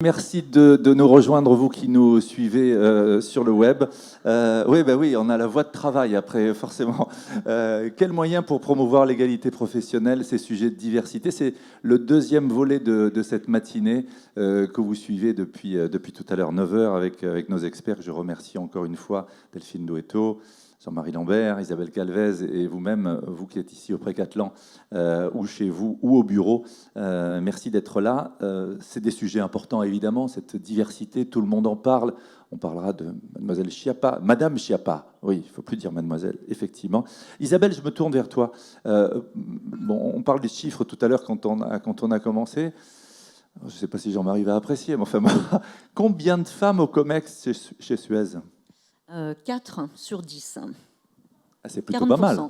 Merci de nous rejoindre, vous qui nous suivez sur le web. Oui, on a la voie de travail après, forcément. Quel moyen pour promouvoir l'égalité professionnelle, ces sujets de diversité? C'est le deuxième volet de cette matinée que vous suivez depuis tout à l'heure, 9 heures, avec nos experts. Je remercie encore une fois Delphine Douetto, Jean-Marie Lambert, Isabelle Calvez et vous-même, vous qui êtes ici au Pré-Catelan, ou chez vous, ou au bureau. Merci d'être là. C'est des sujets importants, évidemment, cette diversité, tout le monde en parle. On parlera de mademoiselle Schiappa, madame Schiappa, oui, il ne faut plus dire mademoiselle, effectivement. Isabelle, je me tourne vers toi. On parle des chiffres tout à l'heure quand on a commencé. Je ne sais pas si Jean-Marie va apprécier, mais enfin, combien de femmes au COMEX chez Suez? 4 sur 10. Ah, c'est plutôt pas 40%. mal.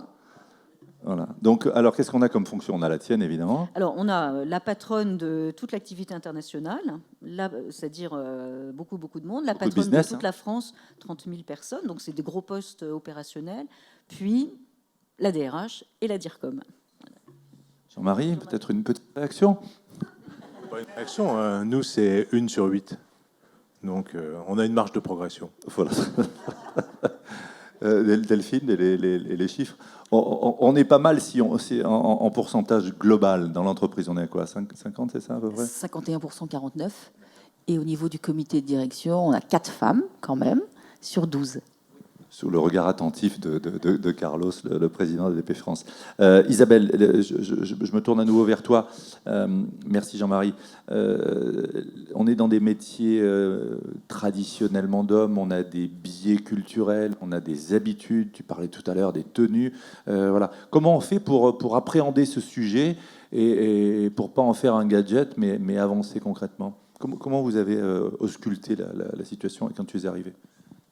Voilà. Donc, alors, qu'est-ce qu'on a comme fonction? On a la tienne, évidemment. Alors, on a la patronne de toute l'activité internationale, c'est-à-dire beaucoup de monde. La patronne de toute la France, 30 000 personnes. Donc, c'est des gros postes opérationnels. Puis, la DRH et la DIRCOM. Jean-Marie, peut-être une petite réaction? Pas une réaction. Nous, c'est 1 sur 8. Donc, on a une marge de progression. Voilà. Delphine, les chiffres. On est pas mal si en pourcentage global dans l'entreprise. On est à quoi? 50, c'est ça à peu près? 51%, 49. Et au niveau du comité de direction, on a 4 femmes quand même sur 12. Sous le regard attentif de Carlos, le président de DP France. Isabelle, je me tourne à nouveau vers toi. Merci Jean-Marie. On est dans des métiers traditionnellement d'hommes, on a des biais culturels, on a des habitudes, tu parlais tout à l'heure des tenues. Voilà. Comment on fait pour appréhender ce sujet et pour pas en faire un gadget, mais avancer concrètement? Comment vous avez ausculté la situation quand tu es arrivé?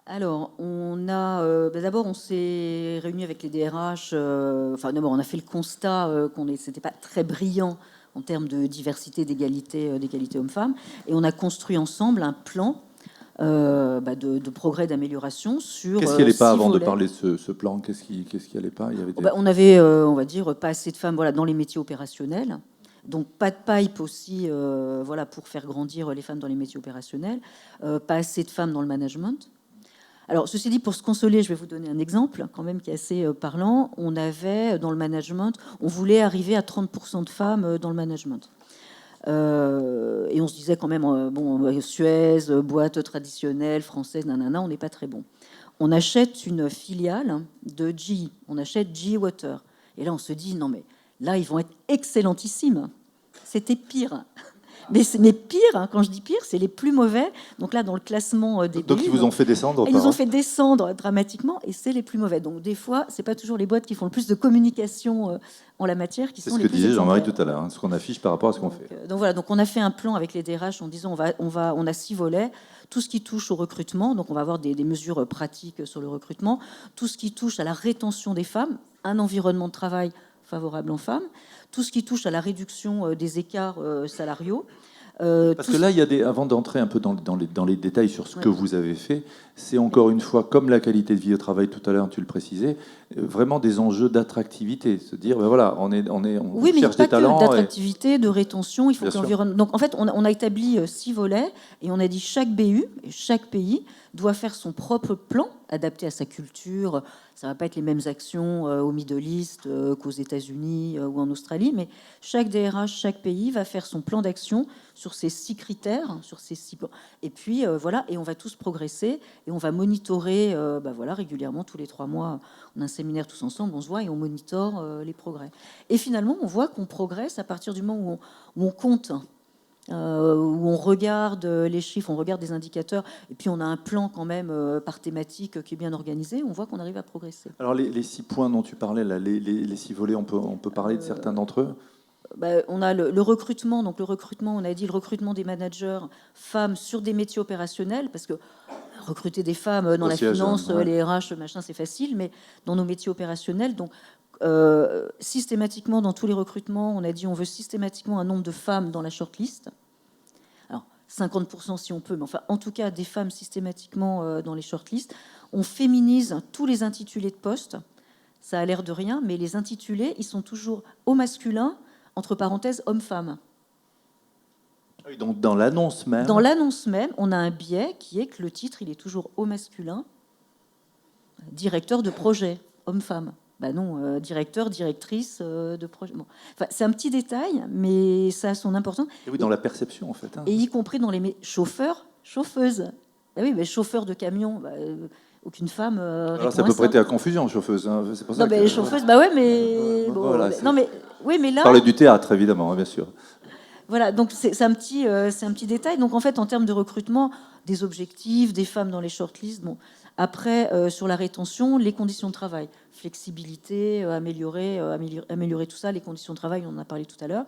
Alors, d'abord, on s'est réunis avec les DRH. D'abord, on a fait le constat c'était pas très brillant en termes de diversité, d'égalité hommes-femmes, et on a construit ensemble un plan de progrès, d'amélioration sur. Qu'est-ce qui n'allait pas avant de parler de ce plan? Qu'est-ce qui n'allait pas? Il y avait on avait, on va dire, pas assez de femmes, dans les métiers opérationnels. Donc pas de pipe aussi, pour faire grandir les femmes dans les métiers opérationnels. Pas assez de femmes dans le management. Alors, ceci dit, pour se consoler, je vais vous donner un exemple quand même qui est assez parlant. On avait, dans le management, on voulait arriver à 30% de femmes dans le management. Et on se disait quand même, Suez, boîte traditionnelle, française, nanana, on n'est pas très bon. On achète une filiale de GE, on achète GE Water. Et là, on se dit, non mais là, ils vont être excellentissimes. C'était pire. Mais pire, quand je dis pire, c'est les plus mauvais. Donc là, dans le classement des Donc ils vous ont fait descendre? Ils nous ont fait descendre dramatiquement, et c'est les plus mauvais. Donc des fois, c'est pas toujours les boîtes qui font le plus de communication en la matière qui sont les plus. C'est ce que disait Jean-Marie tout à l'heure, ce qu'on affiche par rapport à ce qu'on fait. Donc voilà, donc on a fait un plan avec les DRH en disant on a 6 volets. Tout ce qui touche au recrutement, donc on va avoir des mesures pratiques sur le recrutement. Tout ce qui touche à la rétention des femmes, un environnement de travail favorable aux femmes. Tout ce qui touche à la réduction des écarts salariaux. Parce que là, avant d'entrer un peu dans les détails sur ce que vous avez fait, c'est encore une fois, comme la qualité de vie au travail tout à l'heure, tu le précisais, vraiment des enjeux d'attractivité. Se dire, on cherche des talents. D'attractivité, de rétention, il faut que l'environnement. Donc en fait, on a établi 6 volets et on a dit chaque BU, chaque pays doit faire son propre plan adapté à sa culture. Ça ne va pas être les mêmes actions au Middle East qu'aux États-Unis ou en Australie, mais chaque DRH, chaque pays va faire son plan d'action sur ces 6 critères, sur ces 6 plans. Et puis et on va tous progresser et on va monitorer régulièrement tous les 3 mois. On a un séminaire tous ensemble, on se voit et on monitore les progrès. Et finalement, on voit qu'on progresse à partir du moment où on compte. Où on regarde les chiffres, on regarde des indicateurs, et puis on a un plan quand même par thématique qui est bien organisé, on voit qu'on arrive à progresser. Alors les 6 points dont tu parlais, là, les 6 volets, on peut parler de certains d'entre eux? On a le recrutement, donc le recrutement, on a dit le recrutement des managers femmes sur des métiers opérationnels, parce que recruter des femmes dans la finance, les RH, machin, c'est facile, mais dans nos métiers opérationnels, donc systématiquement dans tous les recrutements, on a dit on veut systématiquement un nombre de femmes dans la shortlist. Alors 50% si on peut, mais enfin en tout cas des femmes systématiquement dans les shortlists. On féminise tous les intitulés de poste. Ça a l'air de rien, mais les intitulés, ils sont toujours au masculin, entre parenthèses homme-femme. Oui, donc dans l'annonce même. Dans l'annonce même, on a un biais qui est que le titre, il est toujours au masculin, directeur de projet, homme-femme. Ben non, directeur, directrice de projet. Bon. Enfin, c'est un petit détail, mais ça a son importance. Et oui, dans la perception, en fait. Hein. Et y compris dans les chauffeurs, chauffeuses. Ben oui, mais chauffeur de camion, aucune femme. Alors ça peut prêter à confusion, chauffeuse. Hein. C'est pour ça non, mais chauffeuse, bah ouais, mais. Bon, voilà, non, mais. Oui, mais là. Parler du théâtre, évidemment, bien sûr. Voilà, donc c'est un petit détail. Donc en fait, en termes de recrutement, des objectifs, des femmes dans les shortlists. Bon, après, sur la rétention, les conditions de travail, flexibilité, améliorer tout ça, les conditions de travail, on en a parlé tout à l'heure.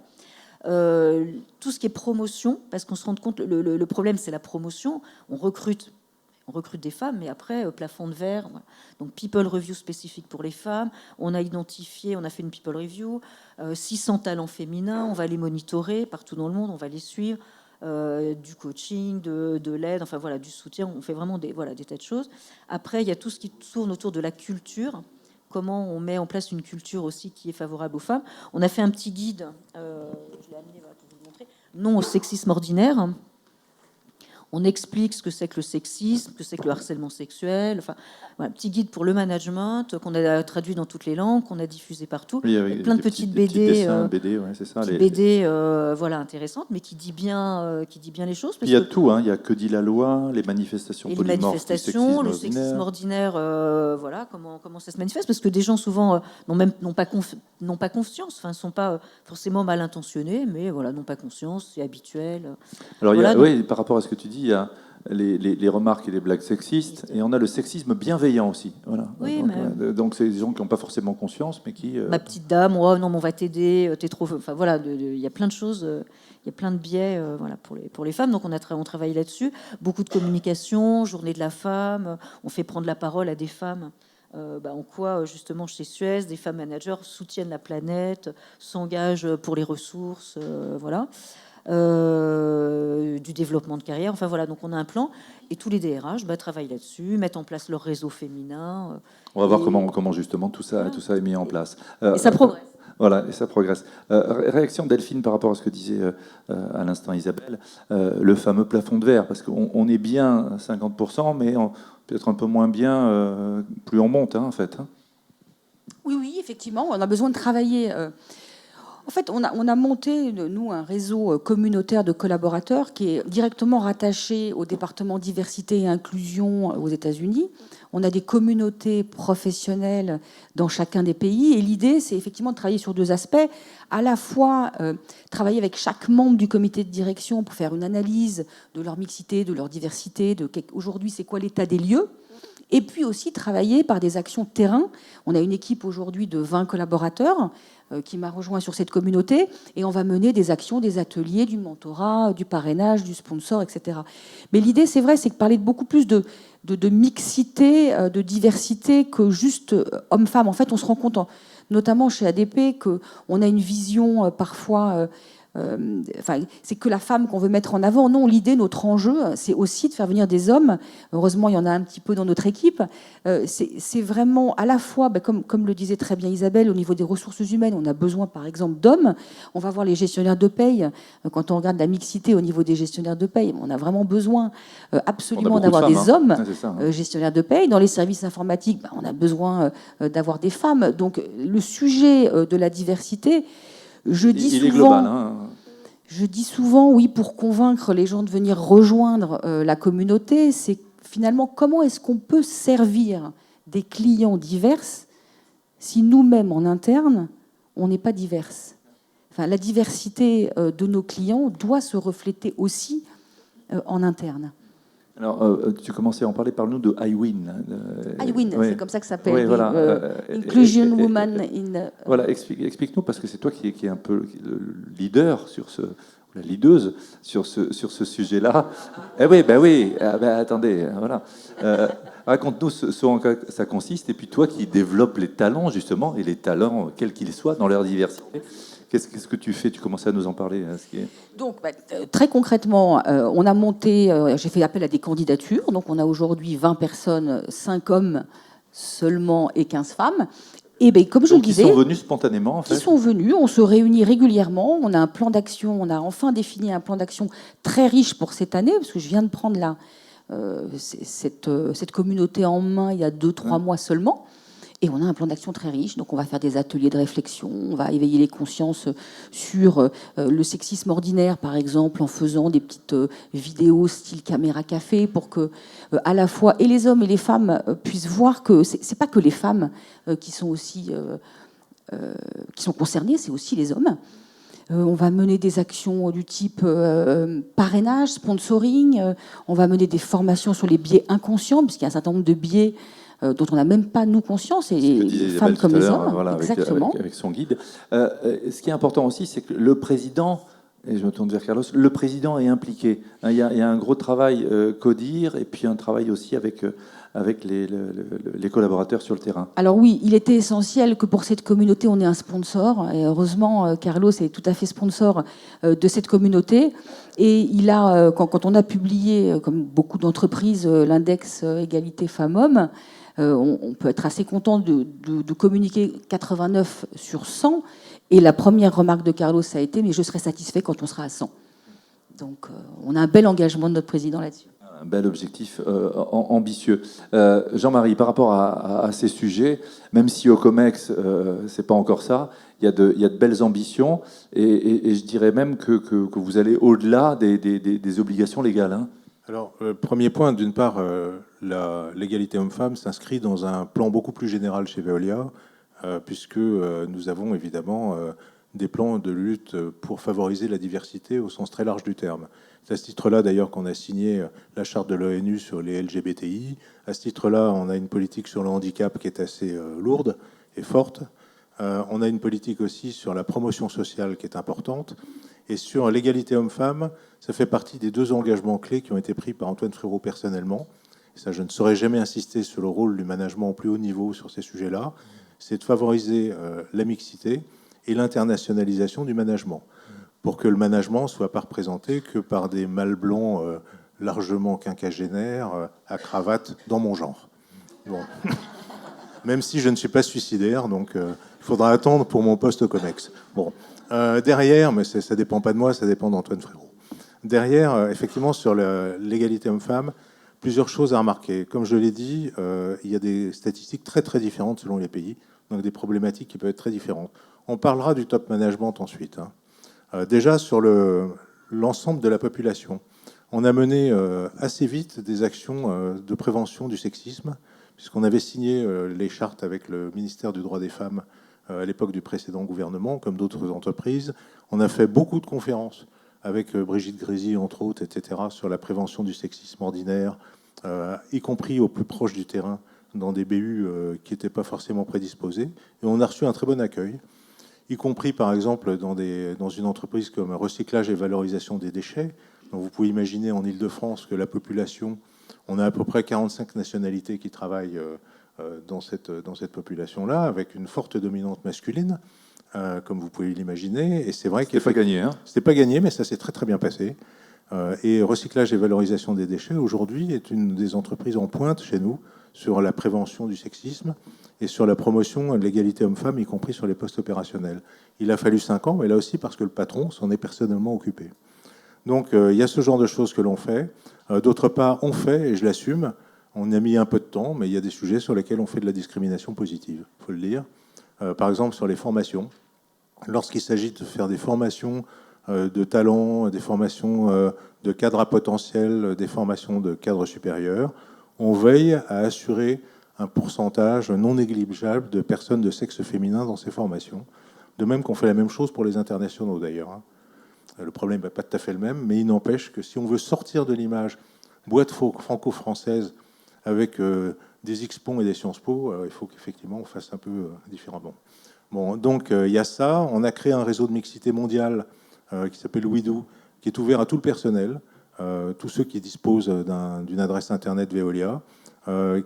Tout ce qui est promotion, parce qu'on se rend compte, le problème, c'est la promotion. On recrute des femmes, mais après, plafond de verre. Voilà. Donc, people review spécifique pour les femmes. On a fait une people review. 600 talents féminins, on va les monitorer partout dans le monde, on va les suivre. Du coaching, de l'aide, enfin voilà, du soutien. On fait vraiment des tas de choses. Après, il y a tout ce qui tourne autour de la culture. Comment on met en place une culture aussi qui est favorable aux femmes. On a fait un petit guide, je l'ai amené pour vous le montrer, non au sexisme ordinaire. On explique ce que c'est que le sexisme, ce que c'est que le harcèlement sexuel. Enfin, voilà, petit guide pour le management qu'on a traduit dans toutes les langues, qu'on a diffusé partout. Oui, avec plein de petites BD, BD, ouais, c'est ça. BD, voilà, intéressantes, mais qui dit bien les choses. Il y a tout, hein. Il y a Que dit la loi, les manifestations polymorphes, les manifestations, le sexisme ordinaire, voilà, comment ça se manifeste, parce que des gens souvent n'ont pas conscience, enfin, sont pas forcément mal intentionnés, mais voilà, n'ont pas conscience, c'est habituel. Alors, voilà, oui, par rapport à ce que tu dis, il y a les remarques et les blagues sexistes, et on a le sexisme bienveillant aussi. Voilà. Oui, donc c'est des gens qui n'ont pas forcément conscience, mais qui... Ma petite dame, oh, non, mais on va t'aider, t'es trop... Enfin voilà, il y a plein de choses, il y a plein de biais voilà, pour les femmes, donc on travaille là-dessus. Beaucoup de communication, journée de la femme, on fait prendre la parole à des femmes. En quoi, justement, chez Suez, des femmes managers soutiennent la planète, s'engagent pour les ressources, voilà. Du développement de carrière, enfin voilà, donc on a un plan et tous les DRH travaillent là-dessus, mettent en place leur réseau féminin. On va voir comment justement tout ça est mis en place. Et ça progresse. Voilà, et ça progresse. Réaction Delphine par rapport à ce que disait à l'instant Isabelle, le fameux plafond de verre, parce qu'on est bien à 50%, mais peut-être un peu moins bien, plus on monte, hein, en fait. Hein. Oui, effectivement, on a besoin de travailler. En fait, on a monté, nous, un réseau communautaire de collaborateurs qui est directement rattaché au département diversité et inclusion aux États-Unis. On a des communautés professionnelles dans chacun des pays. Et l'idée, c'est effectivement de travailler sur deux aspects. À la fois, travailler avec chaque membre du comité de direction pour faire une analyse de leur mixité, de leur diversité, aujourd'hui, c'est quoi l'état des lieux. Et puis aussi travailler par des actions terrain. On a une équipe aujourd'hui de 20 collaborateurs qui m'a rejoint sur cette communauté, et on va mener des actions, des ateliers, du mentorat, du parrainage, du sponsor, etc. Mais l'idée, c'est vrai, c'est de parler de beaucoup plus de mixité, de diversité que juste homme-femme. En fait, on se rend compte, notamment chez ADP, qu'on a une vision parfois... c'est que la femme qu'on veut mettre en avant. Non, l'idée, notre enjeu, c'est aussi de faire venir des hommes. Heureusement, il y en a un petit peu dans notre équipe. C'est vraiment à la fois, comme le disait très bien Isabelle, au niveau des ressources humaines, on a besoin, par exemple, d'hommes. On va voir les gestionnaires de paye. Quand on regarde la mixité au niveau des gestionnaires de paye, on a vraiment besoin absolument d'avoir des hommes gestionnaires de paye. Dans les services informatiques, on a besoin d'avoir des femmes. Donc, le sujet de la diversité... Je dis souvent, oui, pour convaincre les gens de venir rejoindre la communauté, c'est finalement comment est-ce qu'on peut servir des clients divers si nous-mêmes en interne, on n'est pas divers. Enfin, la diversité de nos clients doit se refléter aussi en interne. Alors, tu commençais à en parler, parle-nous de iWin. iWin, c'est comme ça que ça s'appelle. Oui, voilà. Inclusion Woman in... Voilà, explique-nous, parce que c'est toi qui est un peu le leader sur la leaduse sur ce sujet-là. Eh oui, attendez, voilà. Raconte-nous ce en quoi ça consiste, et puis toi qui développes les talents, justement, et les talents, quels qu'ils soient, dans leur diversité. Qu'est-ce que tu fais? Tu commences à nous en parler. Donc, très concrètement, on a monté, j'ai fait appel à des candidatures. Donc, on a aujourd'hui 20 personnes, 5 hommes seulement et 15 femmes. Et bien, comme je le disais, ils sont venus spontanément, en fait. Ils sont venus, on se réunit régulièrement, on a un plan d'action, on a enfin défini un plan d'action très riche pour cette année, parce que je viens de prendre cette communauté en main il y a 2-3 mois seulement. Et on a un plan d'action très riche, donc on va faire des ateliers de réflexion, on va éveiller les consciences sur le sexisme ordinaire, par exemple, en faisant des petites vidéos style caméra café, pour que à la fois et les hommes et les femmes puissent voir que c'est pas que les femmes qui sont aussi qui sont concernés, c'est aussi les hommes. On va mener des actions du type parrainage, sponsoring. On va mener des formations sur les biais inconscients, puisqu'il y a un certain nombre de biais dont on n'a même pas, nous, conscience, et les femmes comme les hommes. Voilà, exactement. Avec son guide. Ce qui est important aussi, c'est que le président, et je me tourne vers Carlos, le président est impliqué. Il y a un gros travail CODIR, et puis un travail aussi avec les collaborateurs sur le terrain. Alors oui, il était essentiel que pour cette communauté, on ait un sponsor. Et heureusement, Carlos est tout à fait sponsor de cette communauté. Et il a, quand on a publié, comme beaucoup d'entreprises, l'index égalité femmes-hommes, on peut être assez content de communiquer 89 sur 100. Et la première remarque de Carlos, ça a été « mais je serai satisfait quand on sera à 100 ». Donc on a un bel engagement de notre président là-dessus. Un bel objectif ambitieux. Jean-Marie, par rapport à ces sujets, même si au COMEX, c'est pas encore ça, il y a de belles ambitions, et je dirais même que vous allez au-delà des obligations légales. Hein. Alors, premier point, d'une part, l'égalité homme-femme s'inscrit dans un plan beaucoup plus général chez Veolia, puisque nous avons évidemment des plans de lutte pour favoriser la diversité au sens très large du terme. C'est à ce titre-là, d'ailleurs, qu'on a signé la charte de l'ONU sur les LGBTI. À ce titre-là, on a une politique sur le handicap qui est assez lourde et forte. On a une politique aussi sur la promotion sociale qui est importante. Et sur l'égalité homme-femme, ça fait partie des 2 engagements clés qui ont été pris par Antoine Frérot personnellement. Et ça, je ne saurais jamais insister sur le rôle du management au plus haut niveau sur ces sujets-là. C'est de favoriser la mixité et l'internationalisation du management, pour que le management ne soit pas représenté que par des mâles blancs largement quinquagénaires, à cravate, dans mon genre. Bon. Même si je ne suis pas suicidaire, donc il faudra attendre pour mon poste au COMEX. Bon. Derrière, mais ça ne dépend pas de moi, ça dépend d'Antoine Frérot. Derrière, effectivement, sur l'égalité homme-femme, plusieurs choses à remarquer. Comme je l'ai dit, il y a des statistiques très très différentes selon les pays, donc des problématiques qui peuvent être très différentes. On parlera du top management ensuite. Hein. Déjà, sur l'ensemble de la population, on a mené assez vite des actions de prévention du sexisme, puisqu'on avait signé les chartes avec le ministère du droit des femmes à l'époque du précédent gouvernement, comme d'autres entreprises. On a fait beaucoup de conférences avec Brigitte Grésy, entre autres, etc., sur la prévention du sexisme ordinaire, y compris au plus proche du terrain, dans des BU qui n'étaient pas forcément prédisposés. Et on a reçu un très bon accueil, y compris, par exemple, dans une entreprise comme Recyclage et Valorisation des Déchets. Donc vous pouvez imaginer en Ile-de-France que la population, on a à peu près 45 nationalités qui travaillent dans cette population-là, avec une forte dominante masculine, comme vous pouvez l'imaginer. Et c'est vrai qu'il n'est pas gagné. Hein. C'était pas gagné, mais ça s'est très très bien passé. Et Recyclage et Valorisation des Déchets, aujourd'hui, est une des entreprises en pointe chez nous sur la prévention du sexisme et sur la promotion de l'égalité homme-femme, y compris sur les postes opérationnels. Il a fallu 5 ans, mais là aussi parce que le patron s'en est personnellement occupé. Donc il y a ce genre de choses que l'on fait. D'autre part, on fait, et je l'assume, on a mis un peu de temps, mais il y a des sujets sur lesquels on fait de la discrimination positive, il faut le dire. Par exemple, sur les formations. Lorsqu'il s'agit de faire des formations de talents, des formations de cadres à potentiel, des formations de cadres supérieurs, on veille à assurer un pourcentage non négligeable de personnes de sexe féminin dans ces formations. De même qu'on fait la même chose pour les internationaux, d'ailleurs. Le problème n'est pas tout à fait le même, mais il n'empêche que si on veut sortir de l'image boîte franco-française avec des X-Pons et des Sciences Po, il faut qu'effectivement on fasse un peu différemment. Bon, donc il y a ça. On a créé un réseau de mixité mondiale qui s'appelle WeDo, qui est ouvert à tout le personnel, tous ceux qui disposent d'une adresse internet Veolia,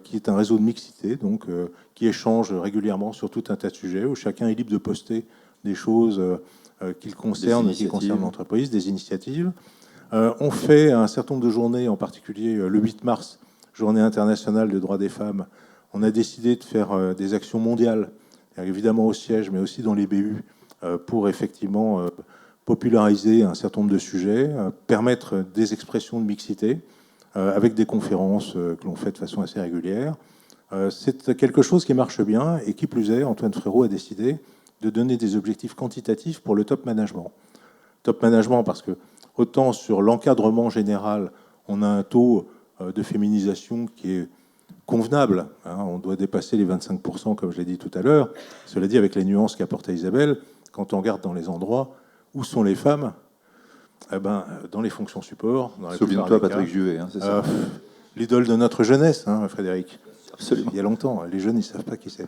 qui est un réseau de mixité, donc qui échange régulièrement sur tout un tas de sujets, où chacun est libre de poster des choses qui le concernent, qui concernent l'entreprise, des initiatives. On fait un certain nombre de journées, en particulier le 8 mars, Journée internationale des droits des femmes. On a décidé de faire des actions mondiales évidemment au siège, mais aussi dans les BU, pour effectivement populariser un certain nombre de sujets, permettre des expressions de mixité, avec des conférences que l'on fait de façon assez régulière. C'est quelque chose qui marche bien, et qui plus est, Antoine Frérot a décidé de donner des objectifs quantitatifs pour le top management. Top management parce que, autant sur l'encadrement général, on a un taux de féminisation qui est convenable, hein, on doit dépasser les 25%, comme je l'ai dit tout à l'heure. Cela dit, avec les nuances qu'apportait Isabelle, quand on regarde dans les endroits où sont les femmes, eh ben, dans les fonctions support... Souviens-toi, Patrick Juvet, hein, c'est ça. L'idole de notre jeunesse, hein, Frédéric. Absolument. Il y a longtemps, les jeunes, ils ne savent pas qui c'est.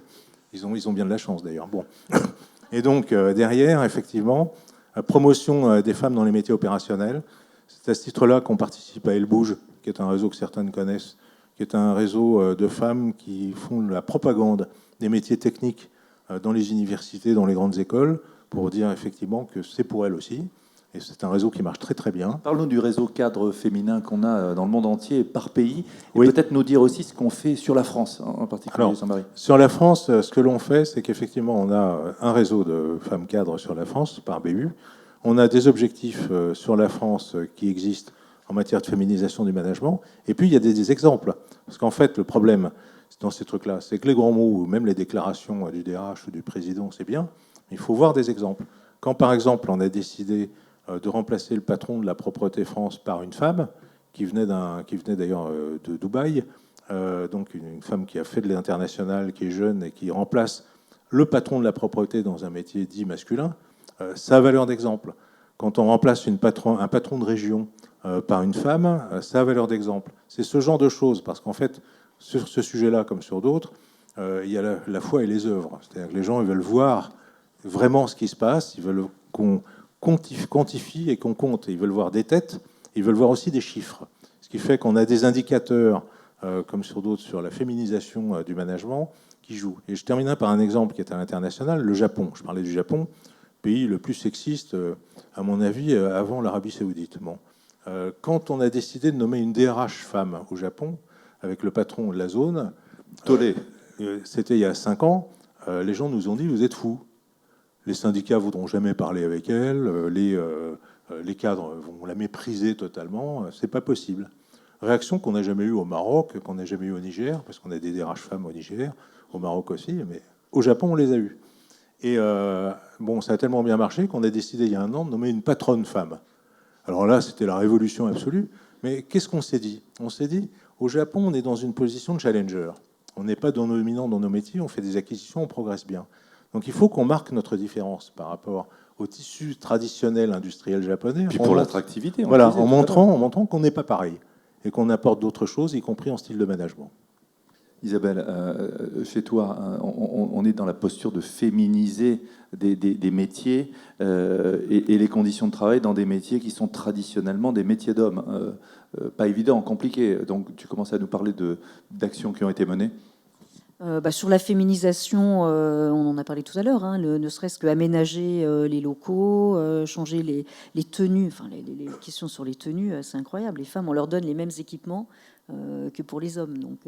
Ils ont bien de la chance, d'ailleurs. Bon. Et donc, derrière, effectivement, promotion des femmes dans les métiers opérationnels. C'est à ce titre-là qu'on participe à Elle Bouge, qui est un réseau que certains connaissent, qui est un réseau de femmes qui font la propagande des métiers techniques dans les universités, dans les grandes écoles, pour dire effectivement que c'est pour elles aussi. Et c'est un réseau qui marche très très bien. Parlons du réseau cadre féminin qu'on a dans le monde entier, par pays, et oui. Peut-être nous dire aussi ce qu'on fait sur la France, en particulier, Jean-Marie. Sur la France, ce que l'on fait, c'est qu'effectivement, on a un réseau de femmes cadres sur la France, par BU. On a des objectifs sur la France qui existent en matière de féminisation du management. Et puis, il y a des exemples. Parce qu'en fait, le problème dans ces trucs-là, c'est que les grands mots, ou même les déclarations du DRH ou du président, c'est bien, mais il faut voir des exemples. Quand, par exemple, on a décidé de remplacer le patron de la Propreté France par une femme qui venait d'ailleurs de Dubaï, donc une femme qui a fait de l'international, qui est jeune et qui remplace le patron de la propreté dans un métier dit masculin, ça a valeur d'exemple. Quand on remplace un patron de région par une femme, ça a valeur d'exemple. C'est ce genre de choses, parce qu'en fait, sur ce sujet-là, comme sur d'autres, il y a la foi et les œuvres. C'est-à-dire que les gens, ils veulent voir vraiment ce qui se passe, ils veulent qu'on quantifie et qu'on compte. Ils veulent voir des têtes, ils veulent voir aussi des chiffres. Ce qui fait qu'on a des indicateurs, comme sur d'autres, sur la féminisation du management, qui jouent. Et je terminerai par un exemple qui est à l'international, le Japon. Je parlais du Japon, pays le plus sexiste, à mon avis, avant l'Arabie Saoudite. Bon. Quand on a décidé de nommer une DRH femme au Japon, avec le patron de la zone, c'était il y a 5 ans, les gens nous ont dit « vous êtes fous ». Les syndicats ne voudront jamais parler avec elle, les cadres vont la mépriser totalement, c'est pas possible. Réaction qu'on n'a jamais eue au Maroc, qu'on n'a jamais eue au Niger, parce qu'on a des DRH femmes au Niger, au Maroc aussi, mais au Japon on les a eues. Et bon, ça a tellement bien marché qu'on a décidé il y a 1 an de nommer une patronne femme. Alors là, c'était la révolution absolue, mais qu'est-ce qu'on s'est dit ? On s'est dit, au Japon, on est dans une position de challenger. On n'est pas dominant dans nos métiers, on fait des acquisitions, on progresse bien. Donc il faut qu'on marque notre différence par rapport au tissu traditionnel industriel japonais. Puis pour l'attractivité. Voilà, en montrant qu'on n'est pas pareil et qu'on apporte d'autres choses, y compris en style de management. Isabelle, chez toi, on est dans la posture de féminiser des métiers et les conditions de travail dans des métiers qui sont traditionnellement des métiers d'hommes. Pas évident, compliqué. Donc tu commences à nous parler d'actions qui ont été menées. Sur la féminisation, on en a parlé tout à l'heure, hein, ne serait-ce qu'aménager les locaux, changer les tenues, enfin les questions sur les tenues, c'est incroyable. Les femmes, on leur donne les mêmes équipements que pour les hommes, donc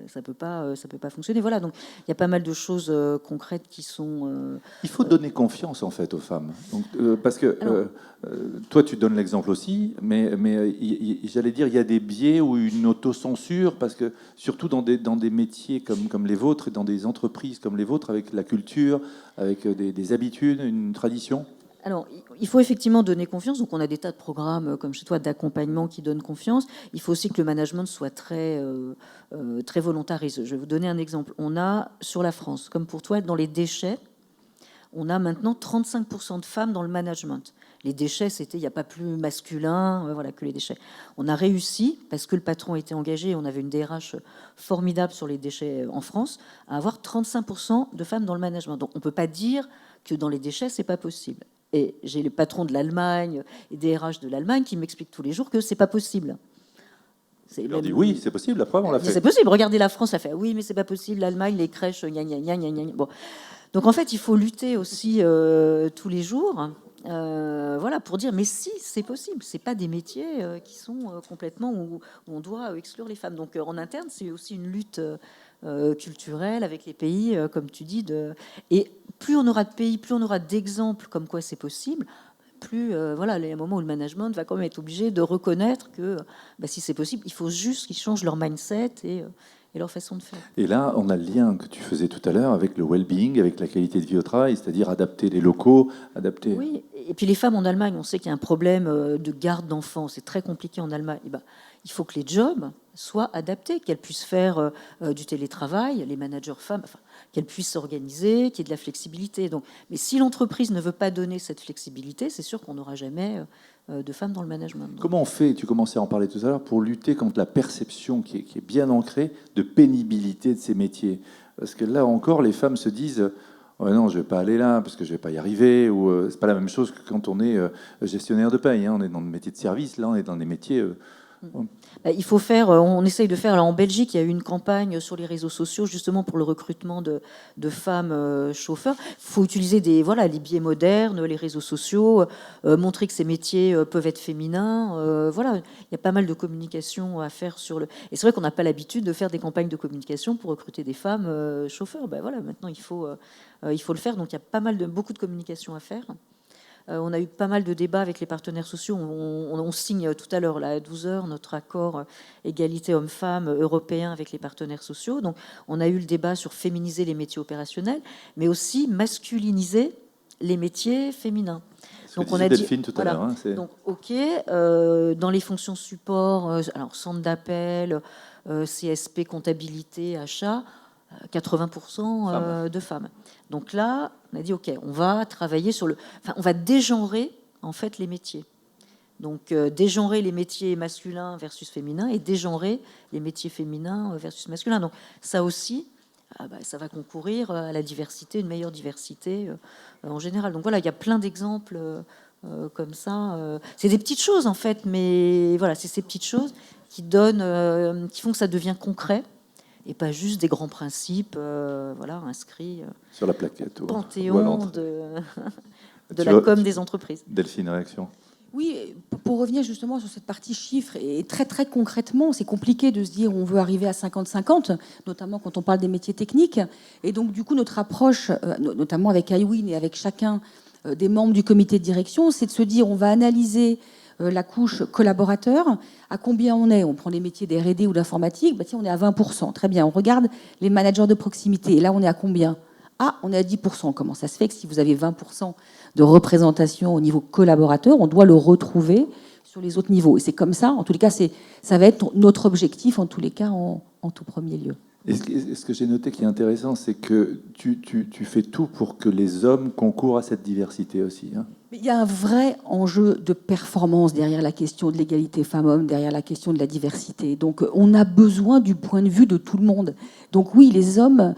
ça peut pas fonctionner. Voilà, donc il y a pas mal de choses concrètes qui sont. Il faut donner confiance en fait aux femmes, donc, parce que toi tu donnes l'exemple aussi, mais j'allais dire il y a des biais ou une autocensure, parce que surtout dans des métiers comme les vôtres et dans des entreprises comme les vôtres, avec la culture, avec des habitudes, une tradition. Alors, il faut effectivement donner confiance. Donc, on a des tas de programmes, comme chez toi, d'accompagnement qui donnent confiance. Il faut aussi que le management soit très volontariste. Je vais vous donner un exemple. On a, sur la France, comme pour toi, dans les déchets, on a maintenant 35% de femmes dans le management. Les déchets, il n'y a pas plus masculin que les déchets. On a réussi, parce que le patron était engagé, on avait une DRH formidable sur les déchets en France, à avoir 35% de femmes dans le management. Donc, on ne peut pas dire que dans les déchets, ce n'est pas possible. Et j'ai les patrons de l'Allemagne et des RH de l'Allemagne qui m'expliquent tous les jours que c'est pas possible. Il leur dit oui, c'est possible, la preuve, on l'a fait. C'est possible, regardez la France, ça fait oui, mais c'est pas possible, l'Allemagne, les crèches, gna gna gna gna gna. Bon. Donc en fait, il faut lutter aussi tous les jours. voilà, pour dire, mais si, c'est possible. C'est pas des métiers qui sont complètement où on doit exclure les femmes. Donc en interne, c'est aussi une lutte culturelle avec les pays, comme tu dis. Et plus on aura de pays, plus on aura d'exemples comme quoi c'est possible, plus voilà, il y a un moment où le management va quand même être obligé de reconnaître que si c'est possible, il faut juste qu'ils changent leur mindset et leur façon de faire. Et là, on a le lien que tu faisais tout à l'heure avec le well-being, avec la qualité de vie au travail, c'est-à-dire adapter les locaux, adapter... Oui, et puis les femmes en Allemagne, on sait qu'il y a un problème de garde d'enfants, c'est très compliqué en Allemagne. Et il faut que les jobs soient adaptés, qu'elles puissent faire du télétravail, les managers femmes, enfin, qu'elles puissent s'organiser, qu'il y ait de la flexibilité. Donc, mais si l'entreprise ne veut pas donner cette flexibilité, c'est sûr qu'on n'aura jamais de femmes dans le management. Donc. Comment on fait, tu commençais à en parler tout à l'heure, pour lutter contre la perception qui est bien ancrée de pénibilité de ces métiers? Parce que là encore, les femmes se disent... Ouais, non, je vais pas aller là parce que je vais pas y arriver. Ou c'est pas la même chose que quand on est gestionnaire de paye. On est dans des métiers de service. Là, on est dans des métiers. Il faut faire. On essaye de faire. Alors en Belgique, il y a eu une campagne sur les réseaux sociaux justement pour le recrutement de femmes chauffeurs. Il faut utiliser les biais modernes, les réseaux sociaux, montrer que ces métiers peuvent être féminins. Voilà, il y a pas mal de communication à faire sur le. Et c'est vrai qu'on n'a pas l'habitude de faire des campagnes de communication pour recruter des femmes chauffeurs. Voilà, maintenant il faut le faire. Donc il y a beaucoup de communication à faire. On a eu pas mal de débats avec les partenaires sociaux. On signe tout à l'heure, à 12h, notre accord égalité hommes-femmes européen avec les partenaires sociaux. Donc on a eu le débat sur féminiser les métiers opérationnels, mais aussi masculiniser les métiers féminins. Donc on a dit Delphine tout à l'heure. Donc dans les fonctions support, alors centre d'appel, CSP, comptabilité, achat, 80% de femmes. Donc là, on a dit OK, on va travailler on va dégenrer en fait les métiers. Donc dégenrer les métiers masculins versus féminins et dégenrer les métiers féminins versus masculins. Donc ça aussi, ça va concourir à la diversité, une meilleure diversité en général. Donc voilà, il y a plein d'exemples comme ça. C'est des petites choses en fait, mais voilà, c'est ces petites choses qui font que ça devient concret. Et pas juste des grands principes inscrits sur la plaquette au panthéon de la com des entreprises. Delphine, réaction? Oui, pour revenir justement sur cette partie chiffres, et très très concrètement, c'est compliqué de se dire on veut arriver à 50-50, notamment quand on parle des métiers techniques. Et donc du coup, notre approche, notamment avec iWin et avec chacun des membres du comité de direction, c'est de se dire on va analyser la couche collaborateur, à combien on est? On prend les métiers des R&D ou d'informatique, on est à 20%. Très bien, on regarde les managers de proximité. Et là, on est à combien? On est à 10%. Comment ça se fait que si vous avez 20% de représentation au niveau collaborateur, on doit le retrouver sur les autres niveaux? Et c'est comme ça, en tous les cas, ça va être notre objectif, en tous les cas, en tout premier lieu. Et ce que j'ai noté qui est intéressant, c'est que tu fais tout pour que les hommes concourent à cette diversité aussi. Il y a un vrai enjeu de performance derrière la question de l'égalité femmes-hommes, derrière la question de la diversité. Donc on a besoin du point de vue de tout le monde. Donc oui, les hommes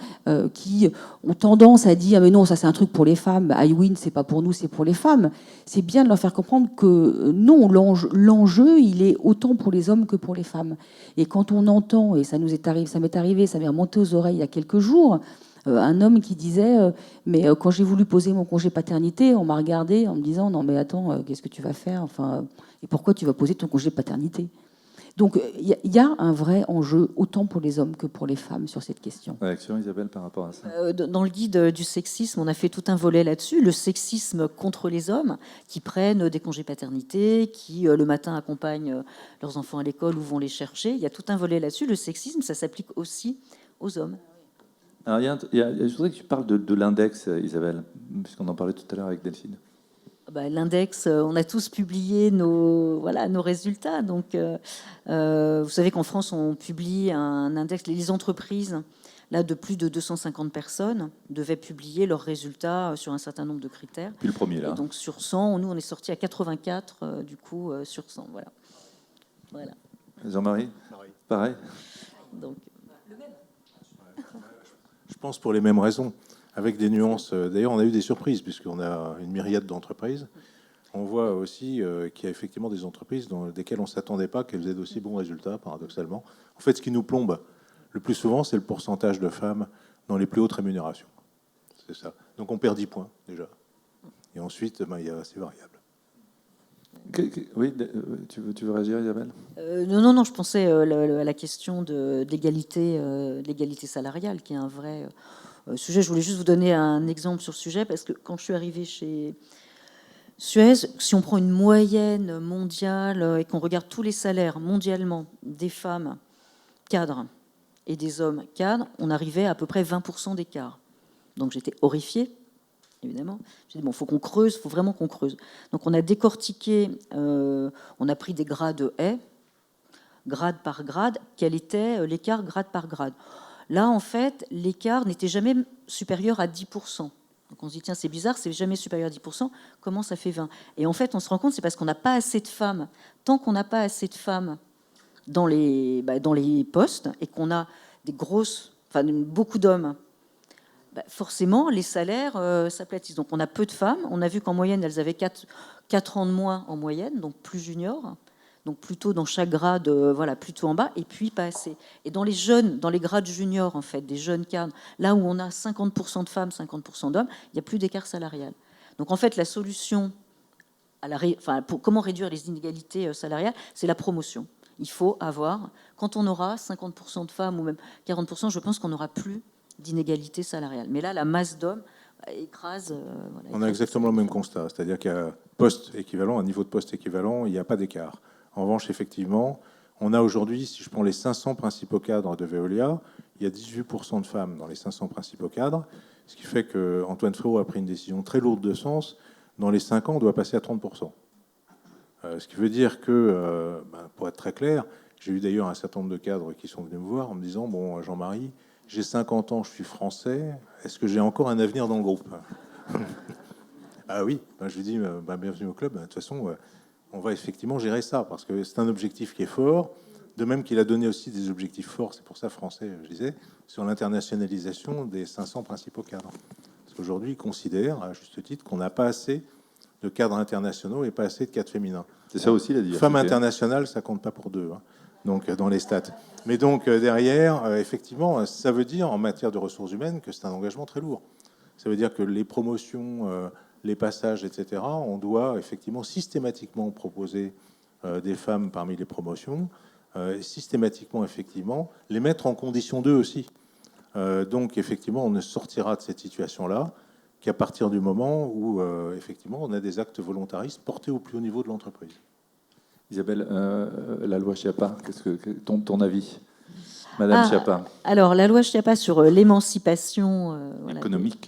qui ont tendance à dire mais non, ça c'est un truc pour les femmes, iWin c'est pas pour nous, c'est pour les femmes. C'est bien de leur faire comprendre que non, l'enjeu il est autant pour les hommes que pour les femmes. Et quand on entend, et ça m'est arrivé, ça m'est remonté aux oreilles il y a quelques jours, un homme qui disait mais quand j'ai voulu poser mon congé paternité, on m'a regardé en me disant non mais attends, qu'est-ce que tu vas faire, et pourquoi tu vas poser ton congé paternité? Donc il y a un vrai enjeu autant pour les hommes que pour les femmes sur cette question. Réaction Isabelle par rapport à ça? Dans le guide du sexisme, on a fait tout un volet là-dessus, le sexisme contre les hommes qui prennent des congés paternité, qui le matin accompagnent leurs enfants à l'école ou vont les chercher. Il y a tout un volet là-dessus. Le sexisme, ça s'applique aussi aux hommes. Alors, je voudrais que tu parles de l'index, Isabelle, puisqu'on en parlait tout à l'heure avec Delphine. L'index, on a tous publié nos résultats. Donc, vous savez qu'en France, on publie un index. Les entreprises là, de plus de 250 personnes devaient publier leurs résultats sur un certain nombre de critères. Puis le premier, là. Et donc, sur 100, nous, on est sorti à 84, sur 100. Voilà. Jean-Marie? Pareil. Donc, je pense pour les mêmes raisons, avec des nuances. D'ailleurs, on a eu des surprises, puisqu'on a une myriade d'entreprises. On voit aussi qu'il y a effectivement des entreprises dans lesquelles on ne s'attendait pas qu'elles aient d'aussi bons résultats, paradoxalement. En fait, ce qui nous plombe le plus souvent, c'est le pourcentage de femmes dans les plus hautes rémunérations. C'est ça. Donc on perd 10 points, déjà. Et ensuite, il y a ces variables. Oui, tu veux réagir, Isabelle? Non, je pensais à la question de l'égalité salariale, qui est un vrai sujet. Je voulais juste vous donner un exemple sur ce sujet, parce que quand je suis arrivée chez Suez, si on prend une moyenne mondiale et qu'on regarde tous les salaires mondialement des femmes cadres et des hommes cadres, on arrivait à peu près 20% d'écart. Donc j'étais horrifiée, évidemment. J'ai dit, bon, il faut qu'on creuse, il faut vraiment qu'on creuse. Donc on a décortiqué, on a pris des grades haies, grade par grade, quel était l'écart grade par grade. Là, en fait, l'écart n'était jamais supérieur à 10%. Donc on se dit, tiens, c'est bizarre, c'est jamais supérieur à 10%, comment ça fait 20? Et en fait, on se rend compte, c'est parce qu'on n'a pas assez de femmes. Tant qu'on n'a pas assez de femmes dans les postes et qu'on a beaucoup d'hommes, forcément, les salaires s'aplatissent. Donc on a peu de femmes. On a vu qu'en moyenne, elles avaient 4 ans de moins en moyenne, donc plus juniors. Donc plutôt dans chaque grade, plutôt en bas, et puis pas assez. Et dans les grades juniors, en fait, des jeunes cadres, là où on a 50% de femmes, 50% d'hommes, il n'y a plus d'écart salarial. Donc en fait, la solution pour comment réduire les inégalités salariales, c'est la promotion. Il faut avoir, quand on aura 50% de femmes ou même 40%, je pense qu'on n'aura plus d'inégalités salariales. Mais là, la masse d'hommes écrase. On a exactement le même constat, c'est-à-dire qu'à poste équivalent, à niveau de poste équivalent, il n'y a pas d'écart. En revanche, effectivement, on a aujourd'hui, si je prends les 500 principaux cadres de Veolia, il y a 18% de femmes dans les 500 principaux cadres, ce qui fait qu'Antoine Frérot a pris une décision très lourde de sens. Dans les 5 ans, on doit passer à 30%. Ce qui veut dire que, pour être très clair, j'ai eu d'ailleurs un certain nombre de cadres qui sont venus me voir en me disant, bon, Jean-Marie, j'ai 50 ans, je suis français, est-ce que j'ai encore un avenir dans le groupe? Ah oui, je lui dis, bienvenue au club. De toute façon, on va effectivement gérer ça, parce que c'est un objectif qui est fort, de même qu'il a donné aussi des objectifs forts, c'est pour ça français, je disais, sur l'internationalisation des 500 principaux cadres. Parce qu'aujourd'hui, il considère, à juste titre, qu'on n'a pas assez de cadres internationaux et pas assez de cadres féminins. C'est ça aussi la diversité. Femmes internationales, ça compte pas pour deux, donc dans les stats. Mais donc derrière, effectivement, ça veut dire en matière de ressources humaines que c'est un engagement très lourd. Ça veut dire que les promotions, les passages, etc., on doit effectivement systématiquement proposer des femmes parmi les promotions, systématiquement, effectivement, les mettre en condition d'eux aussi. Donc effectivement, on ne sortira de cette situation-là qu'à partir du moment où, effectivement, on a des actes volontaristes portés au plus haut niveau de l'entreprise. Isabelle, la loi Schiappa, qu'est-ce que ton avis, Madame Schiappa? Alors, la loi Schiappa sur l'émancipation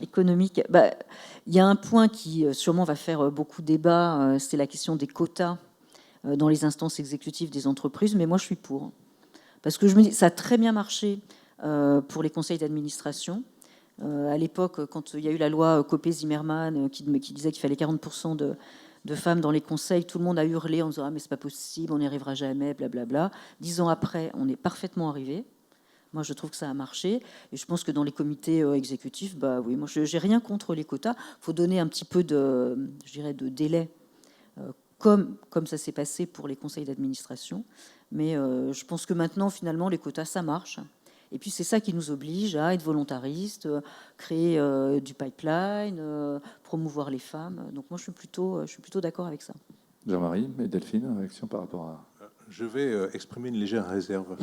économique, il y a un point qui sûrement va faire beaucoup débat, c'est la question des quotas dans les instances exécutives des entreprises, mais moi je suis pour. Parce que je me dis, ça a très bien marché pour les conseils d'administration. À l'époque, quand il y a eu la loi Copé-Zimmermann qui disait qu'il fallait 40% de femmes dans les conseils, tout le monde a hurlé en disant « Ah, mais c'est pas possible, on n'y arrivera jamais, blablabla ». 10 ans après, on est parfaitement arrivé. Moi, je trouve que ça a marché. Et je pense que dans les comités exécutifs, oui, moi, je n'ai rien contre les quotas. Il faut donner un petit peu de délai, comme ça s'est passé pour les conseils d'administration. Mais je pense que maintenant, finalement, les quotas, ça marche. Et puis c'est ça qui nous oblige à être volontaristes, créer du pipeline, promouvoir les femmes. Donc moi je suis plutôt d'accord avec ça. Jean-Marie et Delphine, réaction par rapport à... Je vais exprimer une légère réserve.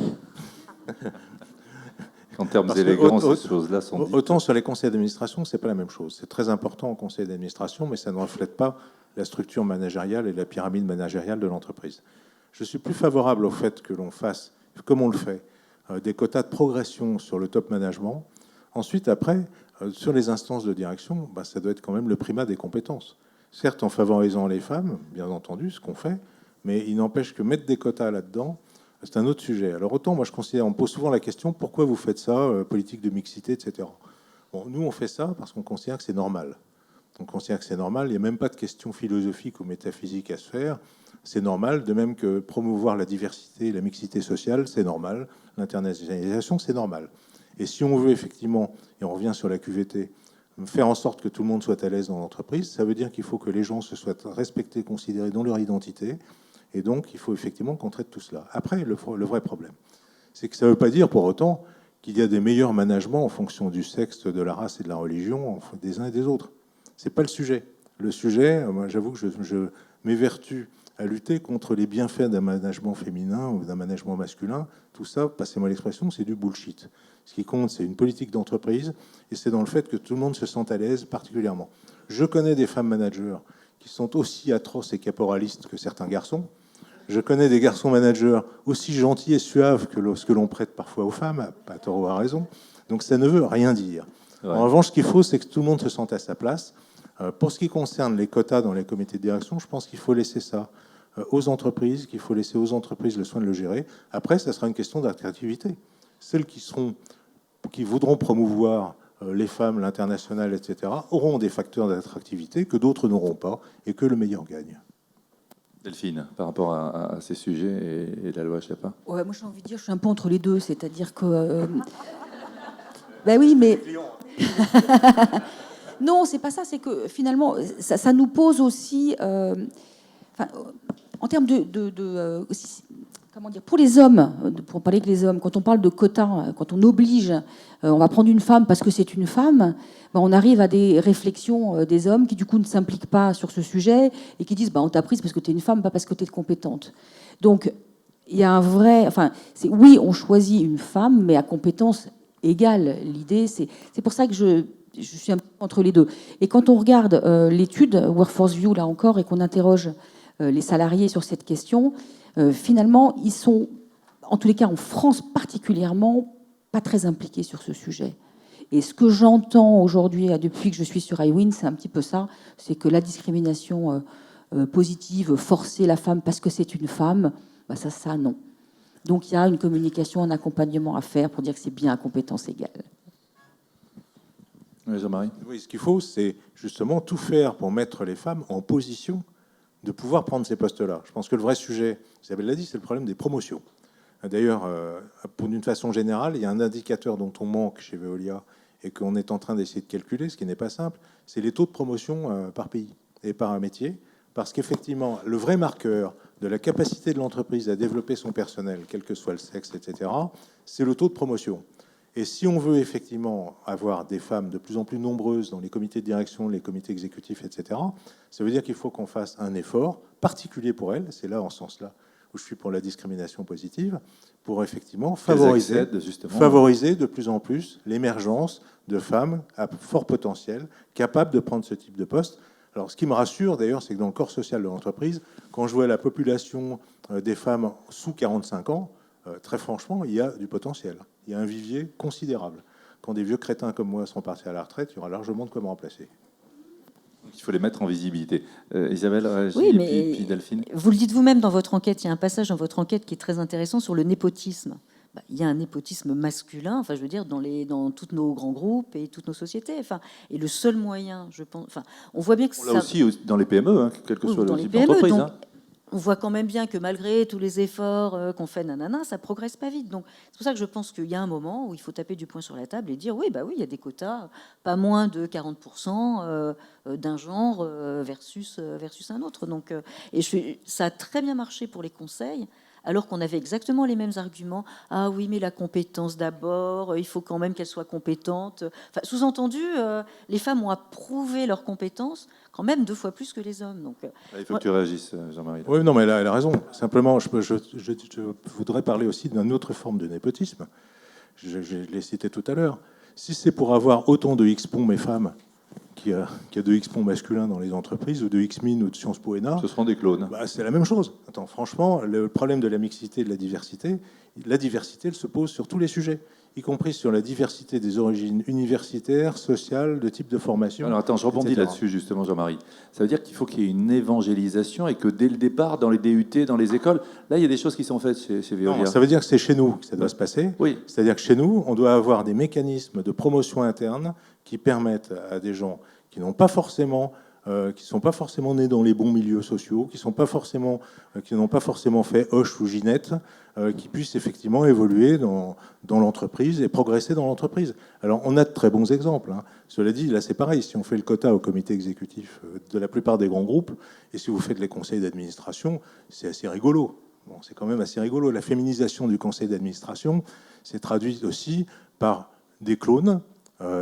En termes élégants, ces choses-là sont dites. Autant sur les conseils d'administration, c'est pas la même chose. C'est très important au conseil d'administration, mais ça ne reflète pas la structure managériale et la pyramide managériale de l'entreprise. Je suis plus favorable au fait que l'on fasse, comme on le fait, des quotas de progression sur le top management. Ensuite, après, sur les instances de direction, ça doit être quand même le primat des compétences. Certes, en favorisant les femmes, bien entendu, ce qu'on fait, mais il n'empêche que mettre des quotas là-dedans, c'est un autre sujet. Alors autant, moi, je considère, on me pose souvent la question, pourquoi vous faites ça, politique de mixité, etc. Bon, nous, on fait ça parce qu'on considère que c'est normal. On considère que c'est normal. Il n'y a même pas de question philosophique ou métaphysique à se faire. C'est normal, de même que promouvoir la diversité, la mixité sociale, c'est normal. L'internationalisation, c'est normal. Et si on veut effectivement, et on revient sur la QVT, faire en sorte que tout le monde soit à l'aise dans l'entreprise, ça veut dire qu'il faut que les gens se soient respectés, considérés dans leur identité. Et donc, il faut effectivement qu'on traite tout cela. Après, le vrai problème, c'est que ça ne veut pas dire pour autant qu'il y a des meilleurs managements en fonction du sexe, de la race et de la religion des uns et des autres. Ce n'est pas le sujet. le sujet, moi j'avoue que je m'évertue à lutter contre les bienfaits d'un management féminin ou d'un management masculin. Tout ça, passez-moi l'expression, c'est du bullshit. Ce qui compte, c'est une politique d'entreprise et c'est dans le fait que tout le monde se sente à l'aise particulièrement. Je connais des femmes managers qui sont aussi atroces et caporalistes que certains garçons. Je connais des garçons managers aussi gentils et suaves que ce que l'on prête parfois aux femmes, à tort ou à raison. Donc ça ne veut rien dire. Ouais. En revanche, ce qu'il faut, c'est que tout le monde se sente à sa place. Pour ce qui concerne les quotas dans les comités de direction, je pense qu'il faut laisser ça aux entreprises, qu'il faut laisser aux entreprises le soin de le gérer. Après, ça sera une question d'attractivité. Celles qui voudront promouvoir les femmes, l'international, etc., auront des facteurs d'attractivité que d'autres n'auront pas et que le meilleur gagne. Delphine, par rapport à ces sujets et la loi Schiappa. Ouais, moi j'ai envie de dire, je suis un peu entre les deux, c'est-à-dire que... Ben oui, mais... Non, c'est pas ça, c'est que finalement, ça nous pose aussi... en termes comment dire, pour les hommes, pour parler que les hommes, quand on parle de quotas, quand on oblige, on va prendre une femme parce que c'est une femme, ben on arrive à des réflexions des hommes qui du coup ne s'impliquent pas sur ce sujet et qui disent on t'a prise parce que tu es une femme, pas parce que tu es compétente. Donc il y a un vrai... oui, on choisit une femme, mais à compétence égale. L'idée, c'est pour ça que je suis un peu entre les deux. Et quand on regarde l'étude Workforce View, là encore, et qu'on interroge les salariés sur cette question, finalement, ils sont, en tous les cas en France particulièrement, pas très impliqués sur ce sujet. Et ce que j'entends aujourd'hui, depuis que je suis sur iWin, c'est un petit peu ça, c'est que la discrimination positive, forcer la femme parce que c'est une femme, ça, non. Donc il y a une communication, un accompagnement à faire pour dire que c'est bien à compétence égale. Oui, Jean-Marie. Oui, ce qu'il faut, c'est justement tout faire pour mettre les femmes en position de pouvoir prendre ces postes-là. Je pense que le vrai sujet, Isabelle l'a dit, c'est le problème des promotions. D'ailleurs, d'une façon générale, il y a un indicateur dont on manque chez Veolia et qu'on est en train d'essayer de calculer, ce qui n'est pas simple, c'est les taux de promotion par pays et par métier. Parce qu'effectivement, le vrai marqueur de la capacité de l'entreprise à développer son personnel, quel que soit le sexe, etc., c'est le taux de promotion. Et si on veut effectivement avoir des femmes de plus en plus nombreuses dans les comités de direction, les comités exécutifs, etc., ça veut dire qu'il faut qu'on fasse un effort particulier pour elles. C'est là, en ce sens-là, où je suis pour la discrimination positive, pour effectivement favoriser de plus en plus l'émergence de femmes à fort potentiel, capables de prendre ce type de poste. Alors, ce qui me rassure, d'ailleurs, c'est que dans le corps social de l'entreprise, quand je vois la population des femmes sous 45 ans, très franchement, il y a du potentiel. Il y a un vivier considérable. Quand des vieux crétins comme moi sont partis à la retraite, il y aura largement de quoi me remplacer. Donc, il faut les mettre en visibilité. Isabelle, Régis, oui, mais puis Delphine. Vous le dites vous-même dans votre enquête, il y a un passage dans votre enquête qui est très intéressant sur le népotisme. Il y a un népotisme masculin, je veux dire, dans tous nos grands groupes et toutes nos sociétés. Et le seul moyen, je pense... on voit bien que on l'a aussi dans les PME, quel que soit le type d'entreprise. On voit quand même bien que malgré tous les efforts qu'on fait, ça progresse pas vite. Donc c'est pour ça que je pense qu'il y a un moment où il faut taper du poing sur la table et dire oui, il y a des quotas, pas moins de 40% d'un genre versus un autre. Donc, ça a très bien marché pour les conseils, alors qu'on avait exactement les mêmes arguments. Ah oui, mais la compétence d'abord, il faut quand même qu'elle soit compétente. Sous-entendu, les femmes ont approuvé leurs compétences quand même 2 fois plus que les hommes. Donc, il faut que tu réagisses, Jean-Marie. Oui, non, mais elle a raison. Simplement, je voudrais parler aussi d'une autre forme de népotisme. Je l'ai cité tout à l'heure. Si c'est pour avoir autant de X-Pont, mes femmes, qu'il y a de X-Pont masculins dans les entreprises, ou de X-Mine, ou de Sciences Po ENA... Ce seront des clones. C'est la même chose. Attends, franchement, le problème de la mixité et de la diversité, elle se pose sur tous les sujets, y compris sur la diversité des origines universitaires, sociales, de type de formation. Alors attends, je rebondis là-dessus justement, Jean-Marie. Ça veut dire qu'il faut qu'il y ait une évangélisation et que dès le départ, dans les DUT, dans les écoles, là, il y a des choses qui sont faites chez Veolia. Non, ça veut dire que c'est chez nous que ça doit se passer. Oui. C'est-à-dire que chez nous, on doit avoir des mécanismes de promotion interne qui permettent à des gens qui n'ont pas forcément... qui ne sont pas forcément nés dans les bons milieux sociaux, qui n'ont pas forcément fait Hoche ou Ginette, qui puissent effectivement évoluer dans l'entreprise et progresser dans l'entreprise. Alors, on a de très bons exemples. Cela dit, là, c'est pareil. Si on fait le quota au comité exécutif de la plupart des grands groupes, et si vous faites les conseils d'administration, c'est assez rigolo. Bon, c'est quand même assez rigolo. La féminisation du conseil d'administration s'est traduite aussi par des clones,